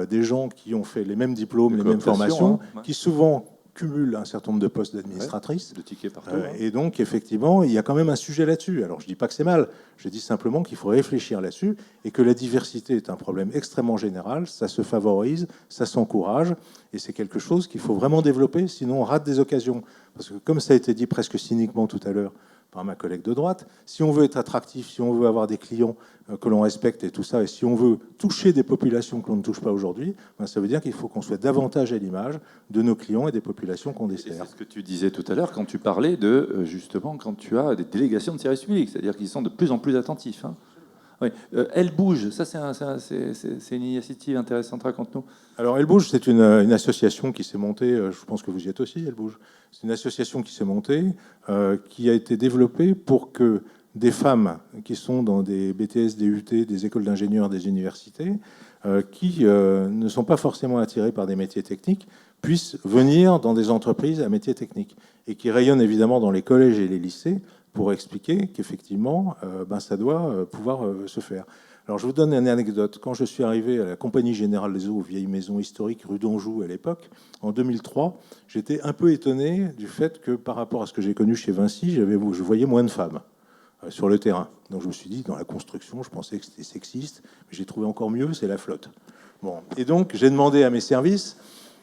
des gens qui ont fait les mêmes diplômes, les mêmes formations, qui souvent cumulent un certain nombre de postes d'administratrices. De tickets partout. Et donc, effectivement, il y a quand même un sujet là-dessus. Alors, je ne dis pas que c'est mal, je dis simplement qu'il faut réfléchir là-dessus et que la diversité est un problème extrêmement général. Ça se favorise, ça s'encourage, et c'est quelque chose qu'il faut vraiment développer, sinon on rate des occasions. Parce que, comme ça a été dit presque cyniquement tout à l'heure par ma collègue de droite, si on veut être attractif, si on veut avoir des clients que l'on respecte et tout ça, et si on veut toucher des populations que l'on ne touche pas aujourd'hui, ben ça veut dire qu'il faut qu'on soit davantage à l'image de nos clients et des populations qu'on dessert. C'est ce que tu disais tout à l'heure quand tu parlais de, justement, quand tu as des délégations de service public, c'est-à-dire qu'ils sont de plus en plus attentifs. Hein. Oui. Elle bouge, ça c'est une initiative intéressante, raconte-nous. Alors Elle bouge, c'est une association qui s'est montée, je pense que vous y êtes aussi, Elle bouge. C'est une association qui s'est montée, qui a été développée pour que des femmes qui sont dans des BTS, des UT, des écoles d'ingénieurs, des universités, qui ne sont pas forcément attirées par des métiers techniques, puissent venir dans des entreprises à métiers techniques et qui rayonnent évidemment dans les collèges et les lycées pour expliquer qu'effectivement, ça doit pouvoir se faire. Alors, je vous donne une anecdote. Quand je suis arrivé à la Compagnie Générale des Eaux, vieille maison historique, rue d'Anjou à l'époque, en 2003, j'étais un peu étonné du fait que, par rapport à ce que j'ai connu chez Vinci, je voyais moins de femmes sur le terrain. Donc, je me suis dit, dans la construction, je pensais que c'était sexiste, mais j'ai trouvé encore mieux, c'est la flotte. Bon. Et donc, j'ai demandé à mes services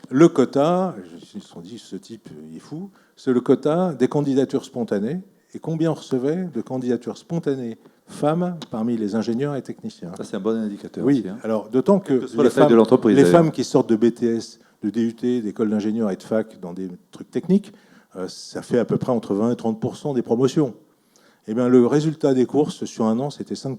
le quota, ils se sont dit, ce type, il est fou, c'est le quota des candidatures spontanées. Et combien on recevait de candidatures spontanées femmes parmi les ingénieurs et techniciens. Ça, c'est un bon indicateur. Oui, aussi, hein. Alors d'autant que les femmes qui sortent de BTS, de DUT, d'école d'ingénieurs et de fac dans des trucs techniques, ça fait à peu près entre 20 et 30% des promotions. Eh bien, le résultat des courses sur un an, c'était 5%.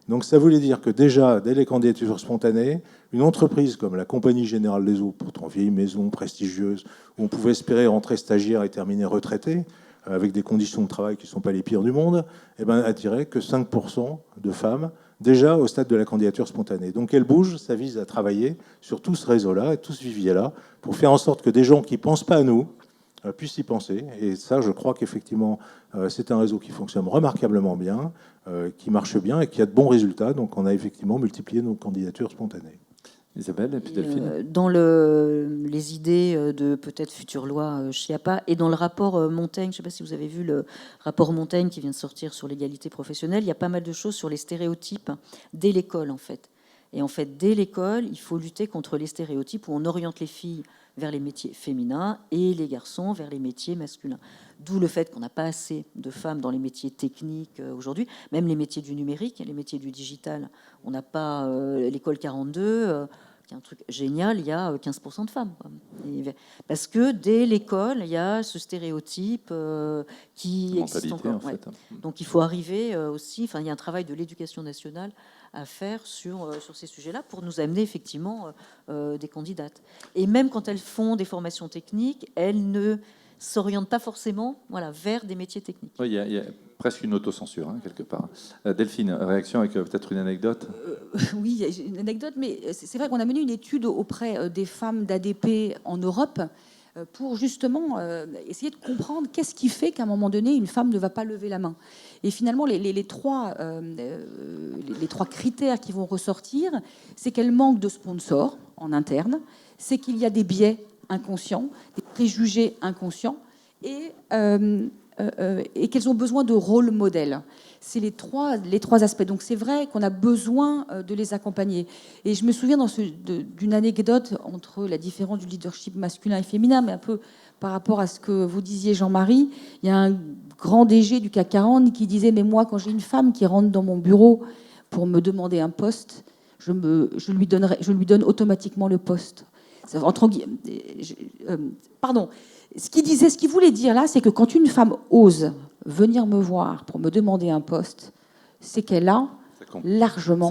Donc ça voulait dire que déjà, dès les candidatures spontanées, une entreprise comme la Compagnie Générale des Eaux, pourtant vieille maison prestigieuse, où on pouvait espérer rentrer stagiaire et terminer retraité, avec des conditions de travail qui ne sont pas les pires du monde, eh ben, attirait que 5% de femmes, déjà au stade de la candidature spontanée. Donc Elle bouge, ça vise à travailler sur tout ce réseau-là et tout ce vivier-là, pour faire en sorte que des gens qui ne pensent pas à nous puissent y penser. Et ça, je crois qu'effectivement, c'est un réseau qui fonctionne remarquablement bien, qui marche bien et qui a de bons résultats. Donc on a effectivement multiplié nos candidatures spontanées. Isabelle et puis Delphine. Dans les idées de peut-être future loi Schiappa et dans le rapport Montaigne, je ne sais pas si vous avez vu le rapport Montaigne qui vient de sortir sur l'égalité professionnelle, il y a pas mal de choses sur les stéréotypes dès l'école en fait. Et en fait, dès l'école, il faut lutter contre les stéréotypes où on oriente les filles vers les métiers féminins et les garçons vers les métiers masculins. D'où le fait qu'on n'a pas assez de femmes dans les métiers techniques aujourd'hui, même les métiers du numérique, les métiers du digital. On n'a pas l'école 42, qui est un truc génial, il y a 15% de femmes. Parce que dès l'école, il y a ce stéréotype qui existe encore. En fait. Donc il faut arriver aussi, enfin il y a un travail de l'éducation nationale à faire sur ces sujets-là pour nous amener effectivement des candidates. Et même quand elles font des formations techniques, elles ne s'orientent pas forcément vers des métiers techniques. Oui, il y a presque une autocensure, hein, quelque part. Delphine, réaction avec peut-être une anecdote. Oui, il y a une anecdote, mais c'est vrai qu'on a mené une étude auprès des femmes d'ADP en Europe pour justement essayer de comprendre qu'est-ce qui fait qu'à un moment donné, une femme ne va pas lever la main. Et finalement, les trois critères qui vont ressortir, c'est qu'elle manque de sponsors en interne, c'est qu'il y a des biais inconscients, des préjugés inconscients, et qu'elles ont besoin de rôle modèle. C'est les trois aspects. Donc c'est vrai qu'on a besoin de les accompagner. Et je me souviens d'une anecdote entre la différence du leadership masculin et féminin, mais un peu par rapport à ce que vous disiez, Jean-Marie. Il y a un grand DG du CAC 40 qui disait « Mais moi, quand j'ai une femme qui rentre dans mon bureau pour me demander un poste, je lui donne automatiquement le poste. » Pardon. Ce qu'il voulait dire là, c'est que quand une femme ose venir me voir pour me demander un poste, c'est qu'elle a largement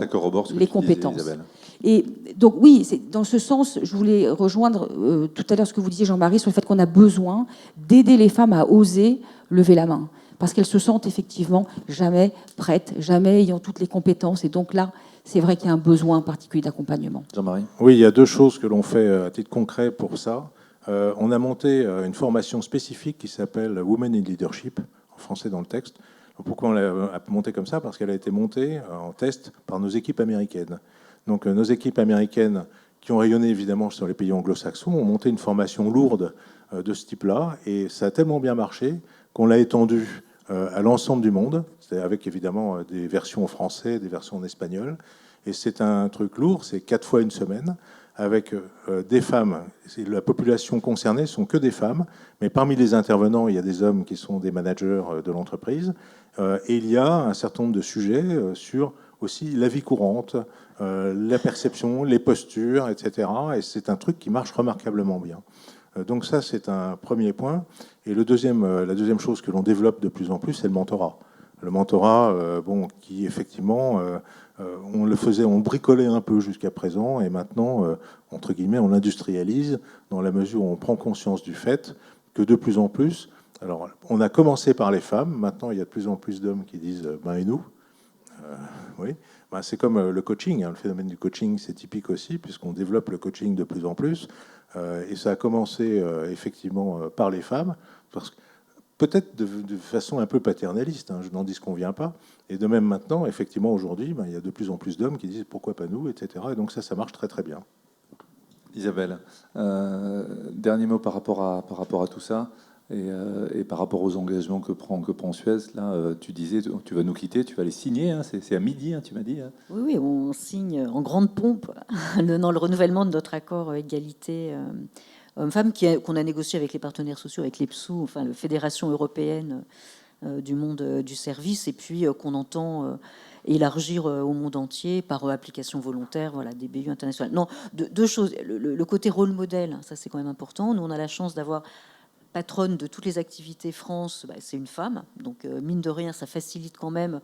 les compétences. Disais, et donc oui, c'est dans ce sens, je voulais rejoindre tout à l'heure ce que vous disiez, Jean-Marie, sur le fait qu'on a besoin d'aider les femmes à oser lever la main, parce qu'elles se sentent effectivement jamais prêtes, jamais ayant toutes les compétences. Et donc là, c'est vrai qu'il y a un besoin particulier d'accompagnement. Jean-Marie ? Oui, il y a deux choses que l'on fait à titre concret pour ça. On a monté une formation spécifique qui s'appelle Women in Leadership, en français dans le texte. Pourquoi on l'a montée comme ça ? Parce qu'elle a été montée en test par nos équipes américaines. Donc nos équipes américaines, qui ont rayonné évidemment sur les pays anglo-saxons, ont monté une formation lourde de ce type-là, et ça a tellement bien marché qu'on l'a étendu à l'ensemble du monde, avec évidemment des versions en français, des versions en espagnol, et c'est un truc lourd, c'est 4 fois une semaine, avec des femmes. La population concernée sont que des femmes, mais parmi les intervenants, il y a des hommes qui sont des managers de l'entreprise, et il y a un certain nombre de sujets sur aussi la vie courante, la perception, les postures, etc. Et c'est un truc qui marche remarquablement bien. Donc ça, c'est un premier point. Et la deuxième chose que l'on développe de plus en plus, c'est le mentorat. Le mentorat, qui effectivement, on le faisait, on bricolait un peu jusqu'à présent, et maintenant, entre guillemets, on l'industrialise dans la mesure où on prend conscience du fait que de plus en plus, alors on a commencé par les femmes, maintenant il y a de plus en plus d'hommes qui disent et nous oui. C'est comme le coaching, le phénomène du coaching, c'est typique aussi, puisqu'on développe le coaching de plus en plus, et ça a commencé effectivement par les femmes, parce que peut-être de façon un peu paternaliste, je n'en disconviens pas, et de même maintenant, effectivement aujourd'hui, il y a de plus en plus d'hommes qui disent pourquoi pas nous, etc. Et donc ça marche très très bien. Isabelle, dernier mot par rapport à tout ça. Et par rapport aux engagements que prend Suez, là, tu disais, tu vas nous quitter, tu vas les signer, c'est à midi, tu m'as dit. Oui, on signe en grande pompe dans le renouvellement de notre accord égalité hommes-femmes qu'on a négocié avec les partenaires sociaux, avec l'EPSU, enfin la Fédération européenne du monde du service, et puis qu'on entend élargir au monde entier par application volontaire, des BU internationales. Non, deux choses. Le côté rôle modèle, ça c'est quand même important. Nous, on a la chance d'avoir patronne de toutes les activités France, c'est une femme. Donc, mine de rien, ça facilite quand même,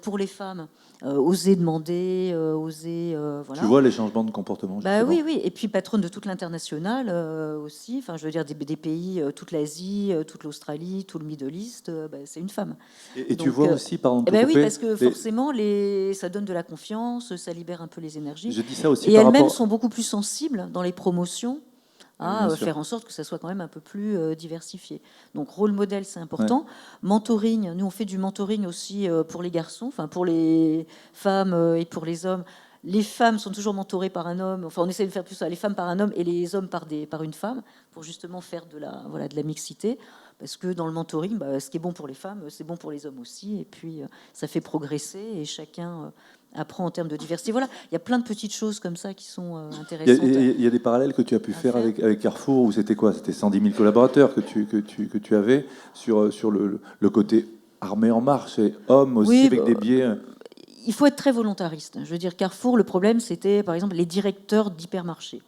pour les femmes, oser demander, oser... Tu vois les changements de comportement. Oui. Et puis, patronne de toute l'international aussi. Enfin, je veux dire, des pays, toute l'Asie, toute l'Australie, tout le Middle East, c'est une femme. Et donc, tu vois aussi, pardon, oui, parce que forcément, ça donne de la confiance, ça libère un peu les énergies. Je dis ça aussi et elles-mêmes sont beaucoup plus sensibles dans les promotions à faire en sorte que ça soit quand même un peu plus diversifié. Donc, rôle modèle, c'est important. Ouais. Mentoring, nous, on fait du mentoring aussi pour les garçons, enfin, pour les femmes et pour les hommes. Les femmes sont toujours mentorées par un homme. Enfin, on essaie de faire plus ça, les femmes par un homme et les hommes par une femme, pour justement faire de la mixité. Parce que dans le mentoring, ce qui est bon pour les femmes, c'est bon pour les hommes aussi. Et puis, ça fait progresser et chacun apprend en termes de diversité. Voilà, il y a plein de petites choses comme ça qui sont intéressantes. Il y a des parallèles que tu as pu faire avec Carrefour, où c'était quoi? C'était 110 000 collaborateurs que tu avais sur le côté armée en marche et hommes aussi, avec des biais... Il faut être très volontariste. Je veux dire, Carrefour, le problème, c'était, par exemple, les directeurs d'hypermarchés.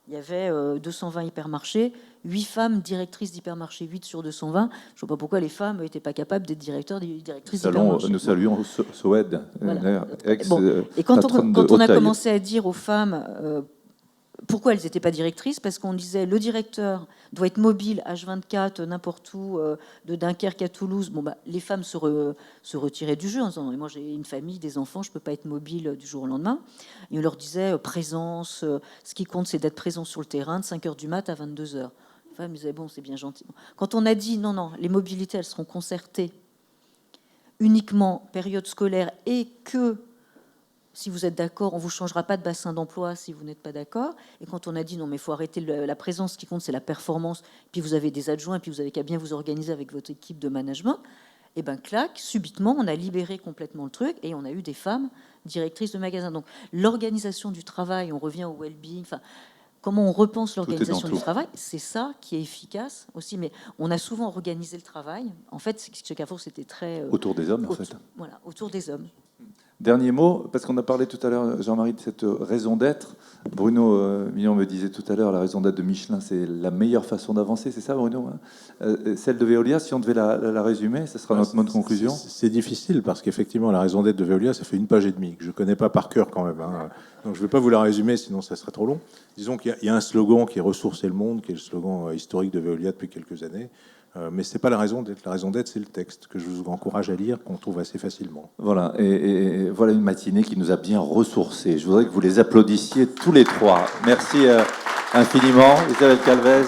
Il y avait 220 hypermarchés, 8 femmes directrices d'hypermarchés, 8 sur 220. Je ne vois pas pourquoi les femmes n'étaient pas capables d'être directrices d'hypermarchés. Nous saluons Soed, et quand on a commencé à dire aux femmes pourquoi elles n'étaient pas directrices, parce qu'on disait le directeur doit être mobile, H24, n'importe où, de Dunkerque à Toulouse. Les femmes se retiraient du jeu en disant moi j'ai une famille, des enfants, je ne peux pas être mobile du jour au lendemain. Et on leur disait présence, ce qui compte c'est d'être présent sur le terrain de 5h du mat à 22h. Les femmes disaient c'est bien gentil. Quand on a dit non, les mobilités elles seront concertées uniquement période scolaire et que si vous êtes d'accord, on ne vous changera pas de bassin d'emploi si vous n'êtes pas d'accord. Et quand on a dit non, mais il faut arrêter la présence, ce qui compte, c'est la performance, puis vous avez des adjoints, puis vous avez qu'à bien vous organiser avec votre équipe de management, et clac, subitement, on a libéré complètement le truc et on a eu des femmes directrices de magasins. Donc l'organisation du travail, on revient au well-being, comment on repense l'organisation du travail, c'est ça qui est efficace aussi. Mais on a souvent organisé le travail. En fait, chez Carrefour, c'était très... autour des hommes, en fait. Voilà, autour des hommes. Dernier mot, parce qu'on a parlé tout à l'heure, Jean-Marie, de cette raison d'être. Bruno Millon me disait tout à l'heure, la raison d'être de Michelin, c'est la meilleure façon d'avancer, c'est ça, Bruno? Celle de Veolia, si on devait la résumer, ça sera notre mode de conclusion. C'est difficile, parce qu'effectivement, la raison d'être de Veolia, ça fait une page et demie, que je ne connais pas par cœur quand même. Donc je ne vais pas vous la résumer, sinon ça serait trop long. Disons qu'il y a un slogan qui est ressourcer le monde, qui est le slogan historique de Veolia depuis quelques années. Mais ce n'est pas la raison d'être. La raison d'être, c'est le texte que je vous encourage à lire, qu'on trouve assez facilement. Voilà, et voilà une matinée qui nous a bien ressourcés. Je voudrais que vous les applaudissiez tous les trois. Merci infiniment, Isabelle Calvez.